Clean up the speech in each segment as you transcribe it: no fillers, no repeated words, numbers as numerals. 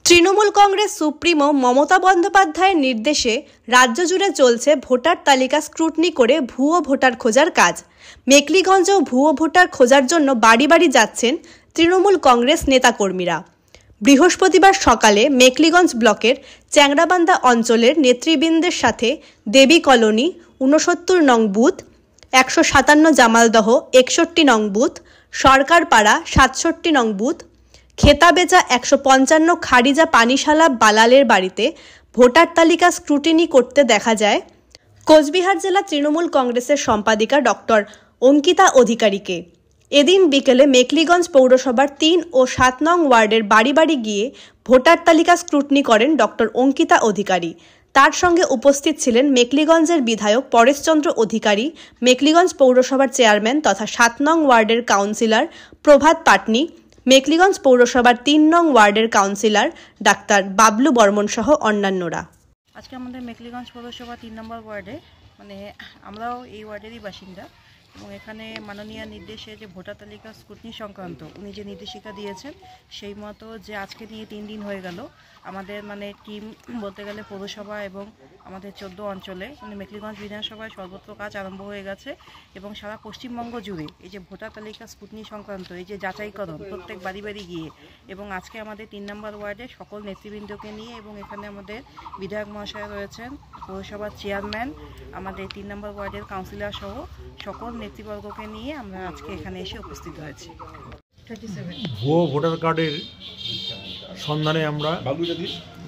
Trinamool Congress supremo Mamata বন্দ্যোপাধ্যায়ের নির্দেশে রাজ্য জুড়ে চলছে ভোটার তালিকা স্ক্রুটনি করে ভুয়ো ভোটার খোঁজার কাজ। মেখলিগঞ্জেও ভুয়ো ভোটার খোঁজার জন্য বাড়ি বাড়ি যাচ্ছেন তৃণমূল কংগ্রেস নেতাকর্মীরা। বৃহস্পতিবার সকালে মেখলিগঞ্জ ব্লকের চ্যাংরাবান্ধা অঞ্চলের নেতৃবৃন্দের সাথে দেবী কলোনি 69 নং বুথ, 157 জামালদহ 61 নং বুথ, সরকারপাড়া 67 নং বুথ, খেতাবেচা 155 খারিজা পানিশালা বালালের বাড়িতে ভোটার তালিকা স্ক্রুটিনি করতে দেখা যায় কোচবিহার জেলা তৃণমূল কংগ্রেসের সম্পাদিকা ডক্টর অঙ্কিতা অধিকারীকে। এদিন বিকেলে মেখলিগঞ্জ পৌরসভার 3 ও 7 নং ওয়ার্ডের বাড়ি বাড়ি গিয়ে ভোটার তালিকা স্ক্রুটনি করেন ডক্টর অঙ্কিতা অধিকারী। তার সঙ্গে উপস্থিত ছিলেন মেখলিগঞ্জের বিধায়ক পরেশচন্দ্র অধিকারী, মেখলিগঞ্জ পৌরসভার চেয়ারম্যান তথা 7 নং ওয়ার্ডের কাউন্সিলর প্রভাত পাটনি, মেখলিগঞ্জ পৌরসভার 3 নং ওয়ার্ডের কাউন্সিলর ডাক্তার বাবলু বর্মন সহ অন্যান্যরা। আজকে আমাদের মেখলিগঞ্জ পৌরসভা 3 নম্বর ওয়ার্ডে আমরাও এই ওয়ার্ডেরই বাসিন্দা এবং এখানে মাননীয় নির্দেশে যে ভোটার তালিকা স্ক্রুটনি সংক্রান্ত উনি যে নির্দেশিকা দিয়েছেন সেই মতো যে আজকে নিয়ে 3 দিন হয়ে গেল আমাদের টিম বলতে গেলে পৌরসভা এবং আমাদের 14 অঞ্চলে মেখলিগঞ্জ বিধানসভায় সর্বত্র কাজ আরম্ভ হয়ে গেছে এবং সারা পশ্চিমবঙ্গ জুড়ে এই যে ভোটার তালিকা স্ক্রুটনি সংক্রান্ত এই যে যাচাইকরণ প্রত্যেক বাড়ি বাড়ি গিয়ে এবং আজকে আমাদের 3 নম্বর ওয়ার্ডে সকল নেতৃবৃন্দকে নিয়ে এবং এখানে আমাদের বিধায়ক মহাশয় রয়েছেন, পৌরসভার চেয়ারম্যান, আমাদের 3 নম্বর ওয়ার্ডের কাউন্সিলর সহ সকল নেতৃবর্গকে নিয়ে আমরা আজকে এখানে এসে উপস্থিত হয়েছি। ভুয়ো ভোটার কার্ডের সন্ধানে আমরা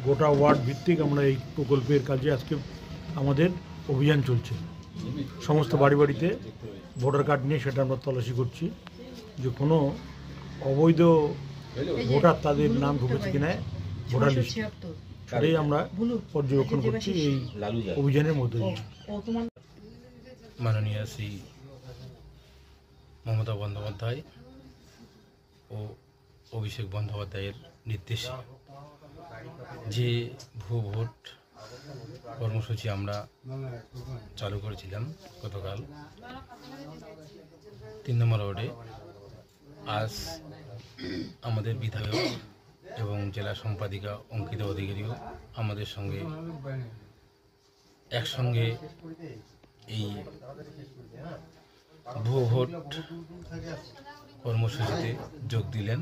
গোটা ওয়ার্ড ভিত্তিক আমরা এই প্রকল্পের কাজে আজকে আমাদের অভিযান চলছে। সমস্ত বাড়ি বাড়িতে ভোটার কার্ড নিয়ে সেটা আমরা তল্লাশি করছি যে কোনো অবৈধ ভোটার তাদের নাম ঢুকেছে কিনা ভোটার লিস্টে, সেটাই আমরা পর্যবেক্ষণ করছি এই অভিযানের মধ্যে দিয়ে। মাননীয় শ্রী মমতা বন্দ্যোপাধ্যায় ও অভিষেক বন্দ্যোপাধ্যায়ের নির্দেশে যে ভুয়ো ভোট কর্মসূচি আমরা চালু করেছিলাম গতকাল 3 নম্বর ওয়ার্ডে, আজ আমাদের বিধায়ক এবং জেলা সম্পাদিকা অঙ্কিতা অধিকারীও আমাদের সঙ্গে একসঙ্গে এই ভুয়ো ভোট কর্মসূচিতে যোগ দিলেন।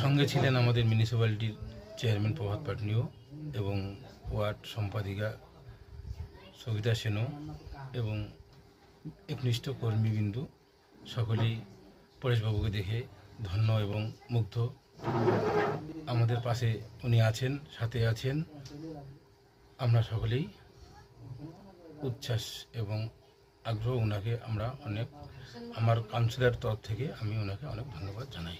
সঙ্গে ছিলেন আমাদের মিউনিসিপ্যালিটির চেয়ারম্যান প্রভাত পাটনিও এবং ওয়ার্ড সম্পাদিকা সবিতা সেনও এবং একনিষ্ঠ কর্মীবৃন্দু সকলেই পরেশবাবুকে দেখে ধন্য এবং মুগ্ধ। আমাদের পাশে উনি আছেন, সাথে আছেন, আমরা সকলেই উচ্ছ্বাস এবং আগ্রহ। ওনাকে আমরা আমার কাউন্সিলর তরফ থেকে আমি ওনাকে অনেক ধন্যবাদ জানাই।